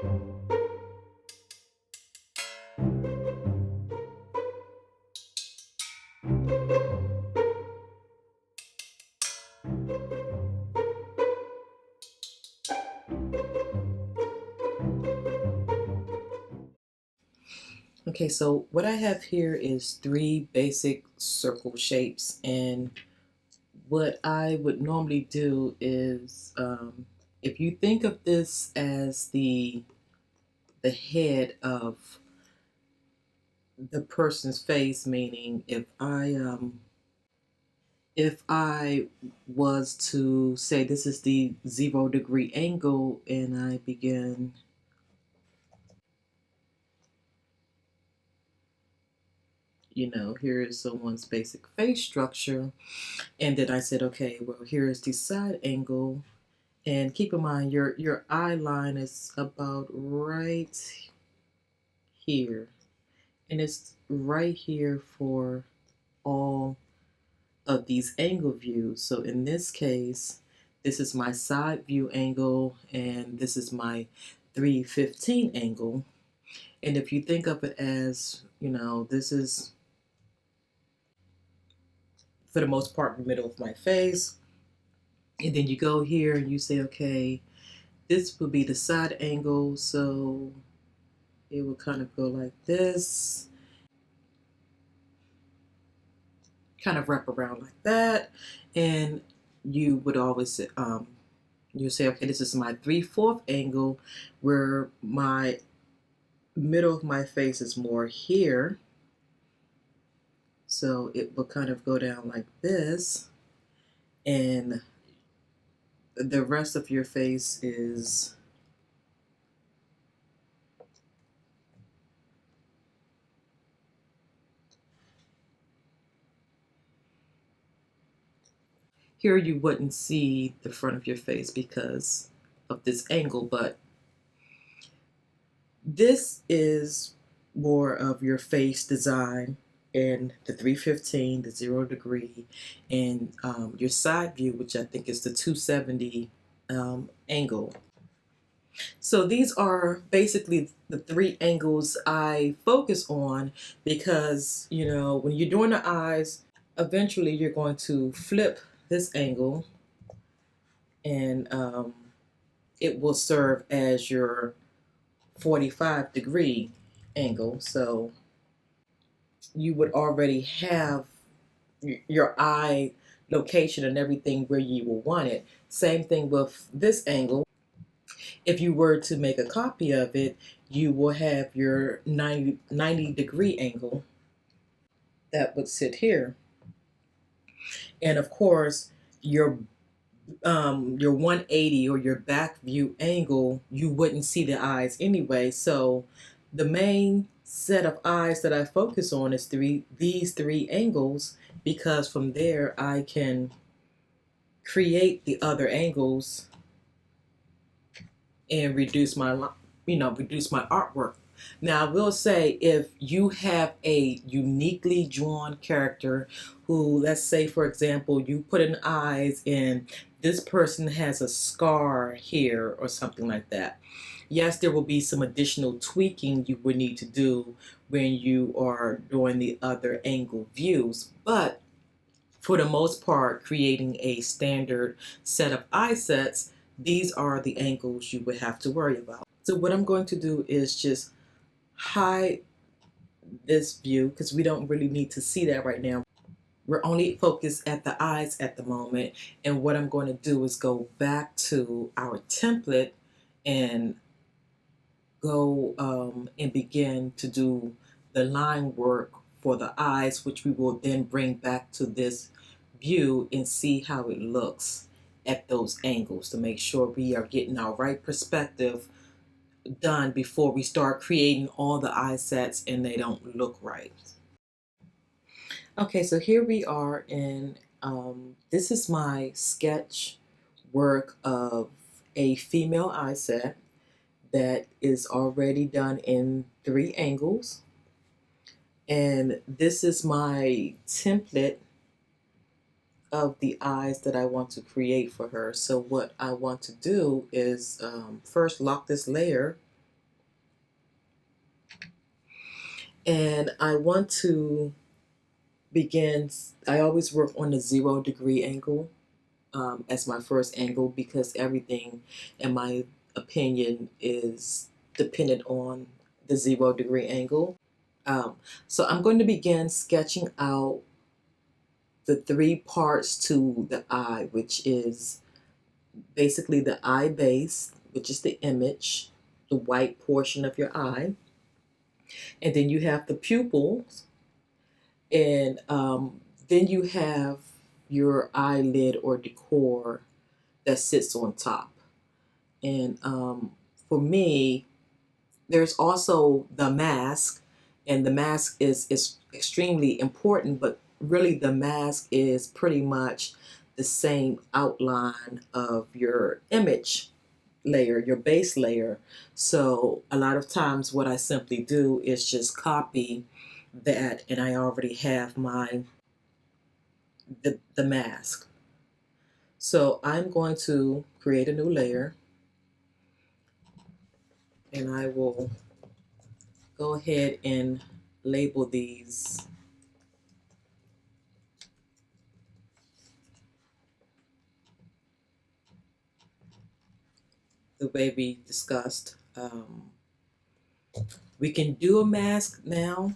Okay, so what I have here is three basic circle shapes, and what I would normally do is, if you think of this as the head of the person's face, meaning if I was to say this is the 0 degree angle, and I begin, here is someone's basic face structure, and then I said, okay, well, here is the side angle. And keep in mind, your eye line is about right here, and it's right here for all of these angle views. So in this case, this is my side view angle, and this is my 315 angle. And if you think of it as, this is, for the most part, the middle of my face, and then you go here and you say, okay, this will be the side angle, so it will kind of go like this, kind of wrap around like that, and you would always say, you say, okay, this is my 3/4 angle, where my middle of my face is more here, so it will kind of go down like this, and the rest of your face is here. You wouldn't see the front of your face because of this angle, but this is more of your face design in the 315, the 0 degree, and your side view, which I think is the 270 angle. So these are basically the three angles I focus on because, when you're doing the eyes, eventually you're going to flip this angle, and it will serve as your 45-degree angle. So you would already have your eye location and everything where you will want it. Same thing with this angle. If you were to make a copy of it, you will have your 90-degree angle that would sit here. And of course, your 180 or your back view angle, you wouldn't see the eyes anyway. So the main set of eyes that I focus on is these three angles, because from there I can create the other angles and reduce my artwork. Now, I will say, if you have a uniquely drawn character who, let's say, for example, you put in eyes and this person has a scar here or something like that, yes, there will be some additional tweaking you would need to do when you are doing the other angle views. But for the most part, creating a standard set of eye sets, these are the angles you would have to worry about. So what I'm going to do is just hide this view because we don't really need to see that right now. We're only focused at the eyes at the moment. And what I'm going to do is go back to our template and go and begin to do the line work for the eyes, which we will then bring back to this view and see how it looks at those angles to make sure we are getting our right perspective done before we start creating all the eye sets and they don't look right. Okay, so here we are, and this is my sketch work of a female eye set that is already done in 3 angles. And this is my template of the eyes that I want to create for her. So what I want to do is first lock this layer, And I want to begin, I always work on the 0 degree angle as my first angle because everything, in my opinion, is dependent on the 0 degree angle. Um, so I'm going to begin sketching out the 3 parts to the eye, which is basically the eye base, which is the image, the white portion of your eye. And then you have the pupils, and then you have your eyelid or decor that sits on top. And for me, there's also the mask, and the mask is extremely important, but really the mask is pretty much the same outline of your image layer, your base layer. So a lot of times what I simply do is just copy that, and I already have the mask. So I'm going to create a new layer, and I will go ahead and label these the way we discussed. We can do a mask now,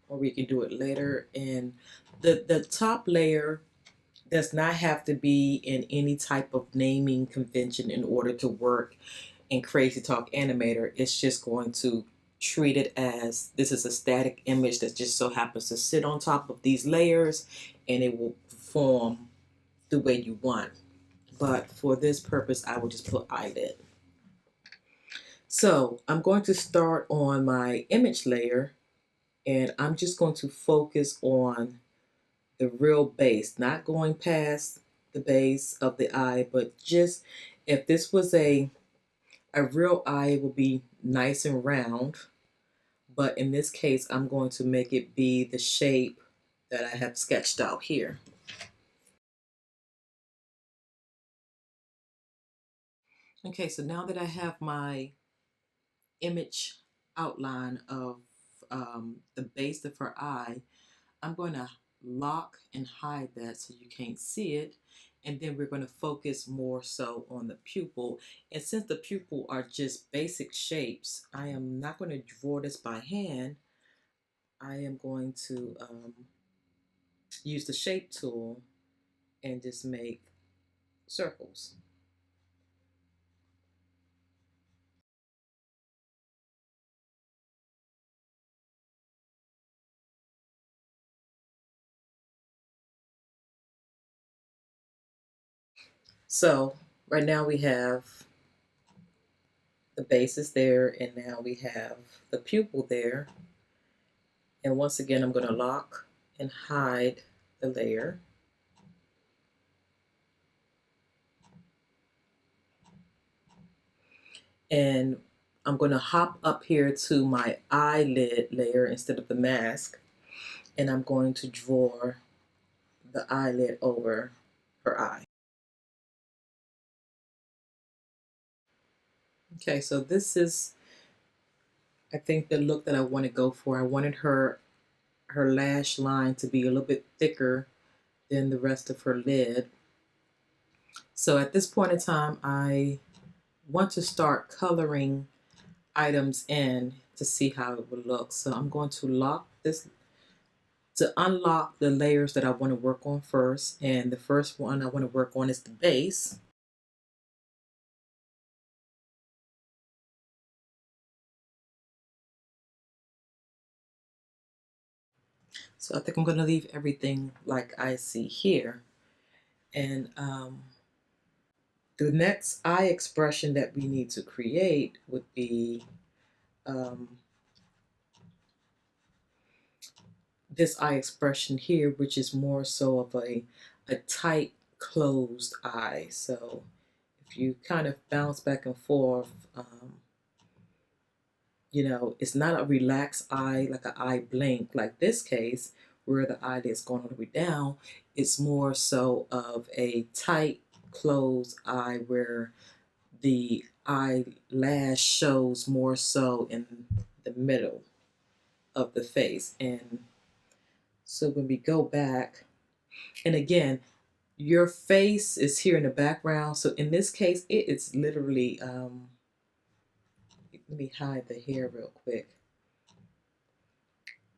or we can do it later. And the top layer does not have to be in any type of naming convention in order to work in Crazytalk Animator. It's just going to treat it as this is a static image that just so happens to sit on top of these layers, and it will perform the way you want. But for this purpose, I will just put eyelid. So I'm going to start on my image layer, and I'm just going to focus on the real base, not going past the base of the eye, but just if this was a real eye, it would be nice and round. But in this case, I'm going to make it be the shape that I have sketched out here. Okay, so now that I have my image outline of the base of her eye, I'm going to lock and hide that so you can't see it. And then we're going to focus more so on the pupil. And since the pupil are just basic shapes, I am not going to draw this by hand. I am going to use the shape tool and just make circles. So right now we have the bases there, and now we have the pupil there. And once again, I'm going to lock and hide the layer. And I'm going to hop up here to my eyelid layer instead of the mask, and I'm going to draw the eyelid over her eye. Okay, so this is, I think, the look that I want to go for. I wanted her lash line to be a little bit thicker than the rest of her lid. So at this point in time, I want to start coloring items in to see how it will look. So I'm going to lock this to unlock the layers that I want to work on first. And the first one I want to work on is the base. So I think I'm going to leave everything like I see here. And the next eye expression that we need to create would be this eye expression here, which is more so of a tight closed eye. So if you kind of bounce back and forth, you know, it's not a relaxed eye like an eye blink like this case where the eyelid's going all the way down. It's more so of a tight closed eye where the eyelash shows more so in the middle of the face. And so when we go back, and again, your face is here in the background. So in this case, it is literally, let me hide the hair real quick.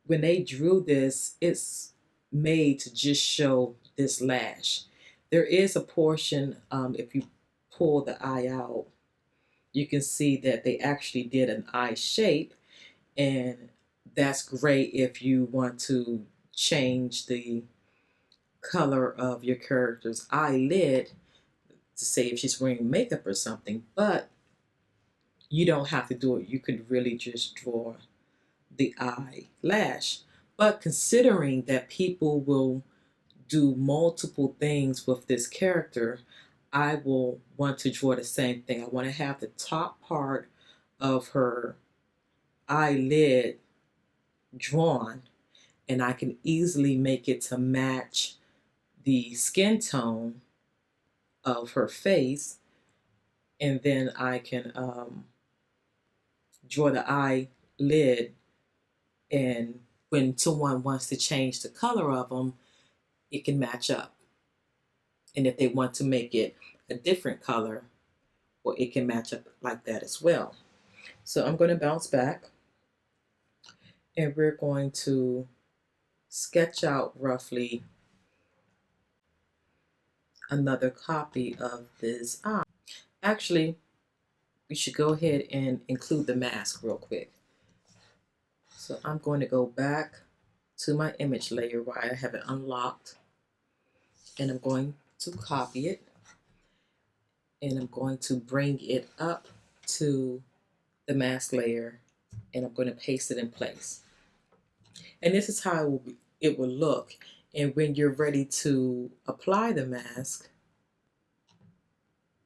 When they drew this, it's made to just show this lash. There is a portion, if you pull the eye out, you can see that they actually did an eye shape, and that's great if you want to change the color of your character's eyelid to say if she's wearing makeup or something, but you don't have to do it. You could really just draw the eyelash. But considering that people will do multiple things with this character, I will want to draw the same thing. I want to have the top part of her eyelid drawn, and I can easily make it to match the skin tone of her face, and then I can draw the eyelid, and when someone wants to change the color of them, it can match up. And if they want to make it a different color, well, it can match up like that as well. So I'm going to bounce back, and we're going to sketch out roughly another copy of this eye. Actually, we should go ahead and include the mask real quick. So I'm going to go back to my image layer where I have it unlocked, and I'm going to copy it, and I'm going to bring it up to the mask layer, and I'm going to paste it in place. And this is how it will look. And when you're ready to apply the mask,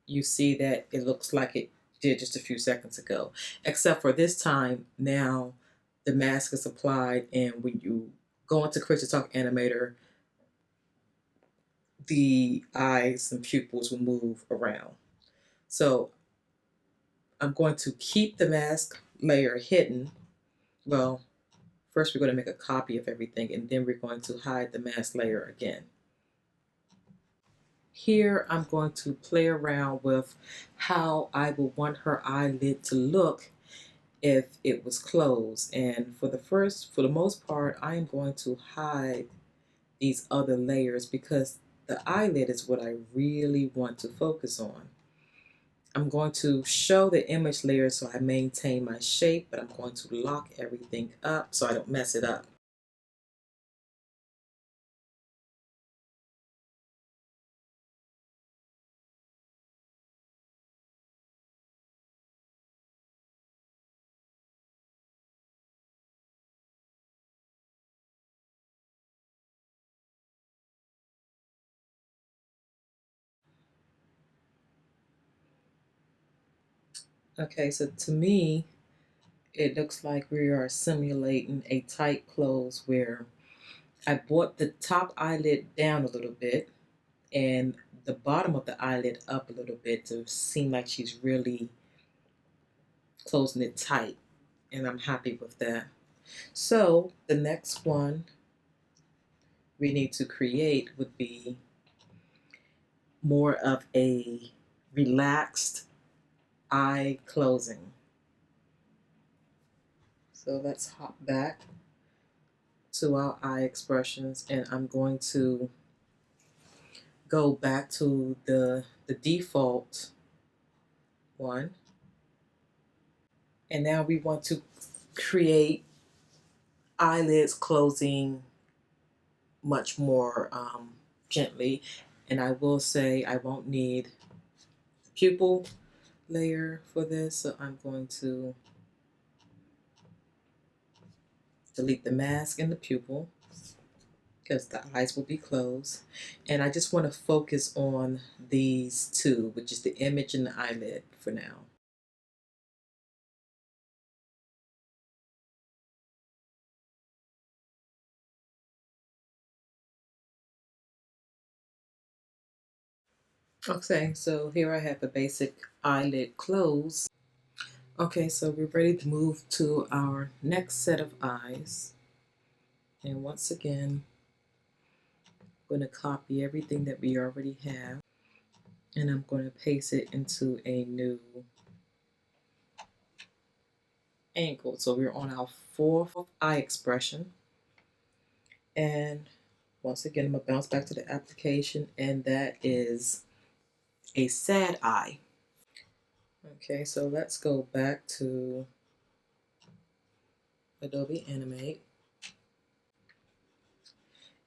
you see that it looks like it did just a few seconds ago. Except for this time, now the mask is applied, and when you go into Crazytalk Animator, the eyes and pupils will move around. So I'm going to keep the mask layer hidden. Well, first we're going to make a copy of everything, and then we're going to hide the mask layer again. Here I'm going to play around with how I would want her eyelid to look if it was closed. And for the most part, I am going to hide these other layers because the eyelid is what I really want to focus on. I'm going to show the image layer so I maintain my shape, but I'm going to lock everything up so I don't mess it up. Okay, so to me, it looks like we are simulating a tight close where I brought the top eyelid down a little bit and the bottom of the eyelid up a little bit to seem like she's really closing it tight. And I'm happy with that. So the next one we need to create would be more of a relaxed eye closing. So let's hop back to our eye expressions, and I'm going to go back to the default one. And now we want to create eyelids closing much more gently. And I will say I won't need pupil layer for this, so I'm going to delete the mask and the pupil because the eyes will be closed. And I just want to focus on these two, which is the image and the eyelid for now. Okay, so here I have the basic eyelid closed. Okay, so we're ready to move to our next set of eyes. And once again, I'm going to copy everything that we already have, and I'm going to paste it into a new angle. So we're on our fourth eye expression. And once again, I'm going to bounce back to the application, and that is a sad eye. Okay, so let's go back to Adobe Animate.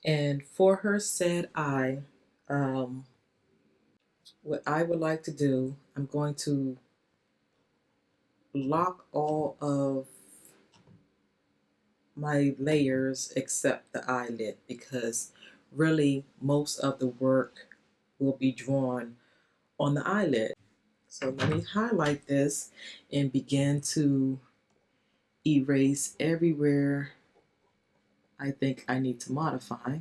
And for her sad eye, what I would like to do, I'm going to lock all of my layers except the eyelid, because really most of the work will be drawn on the eyelid. So let me highlight this and begin to erase everywhere I think I need to modify.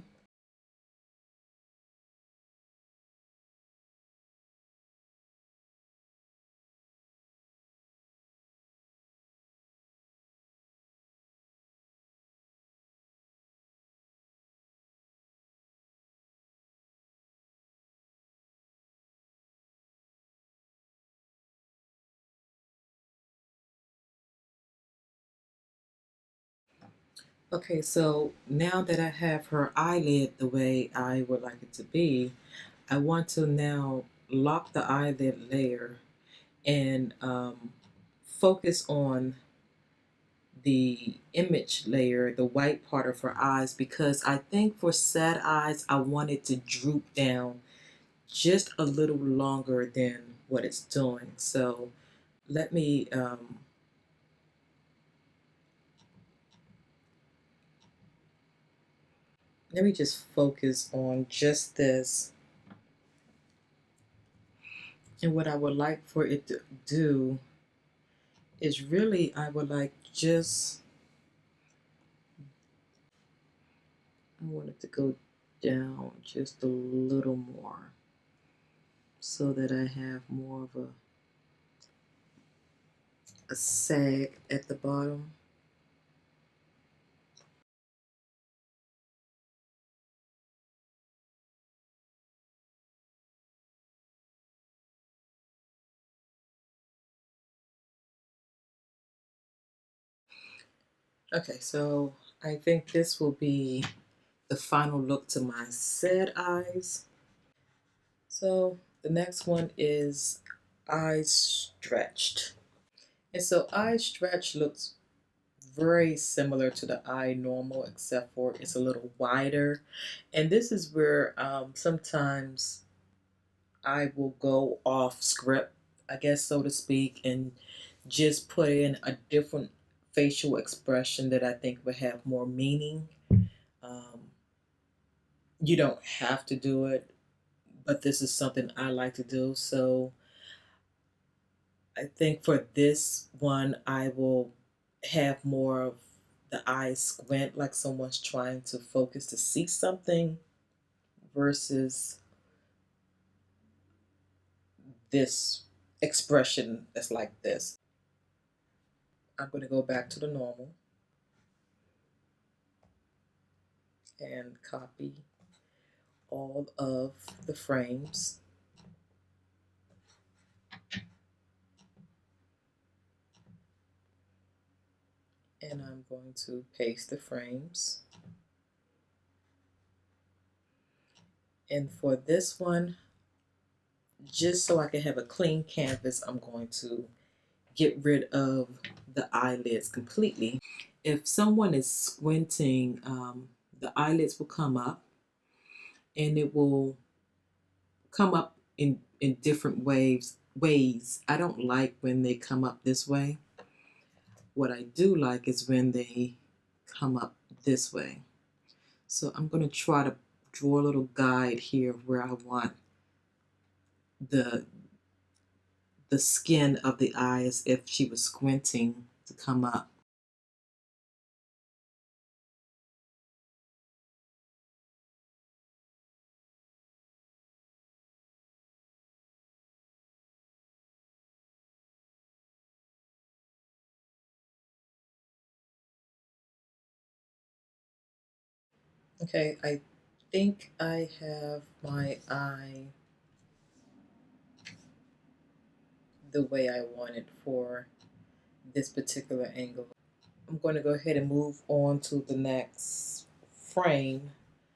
Okay, so now that I have her eyelid the way I would like it to be, I want to now lock the eyelid layer and focus on the image layer, the white part of her eyes, because I think for sad eyes, I want it to droop down just a little longer than what it's doing. So let me just focus on just this. And what I would like for it to do is really, I would like just, I want it to go down just a little more so that I have more of a sag at the bottom. Okay, so I think this will be the final look to my sad eyes. So the next one is eyes stretched. And so eye stretch looks very similar to the eye normal, except for it's a little wider. And this is where sometimes I will go off script, I guess, so to speak, and just put in a different facial expression that I think would have more meaning. Um, you don't have to do it, but this is something I like to do. So I think for this one, I will have more of the eyes squint, like someone's trying to focus to see something, versus this expression that's like this. I'm going to go back to the normal and copy all of the frames. And I'm going to paste the frames. And for this one, just so I can have a clean canvas, I'm going to get rid of the eyelids completely. If someone is squinting, the eyelids will come up, and it will come up in different ways. I don't like when they come up this way. What I do like is when they come up this way. So I'm going to try to draw a little guide here where I want the skin of the eye as if she was squinting to come up. Okay, I think I have my eye the way I want it for this particular angle. I'm going to go ahead and move on to the next frame.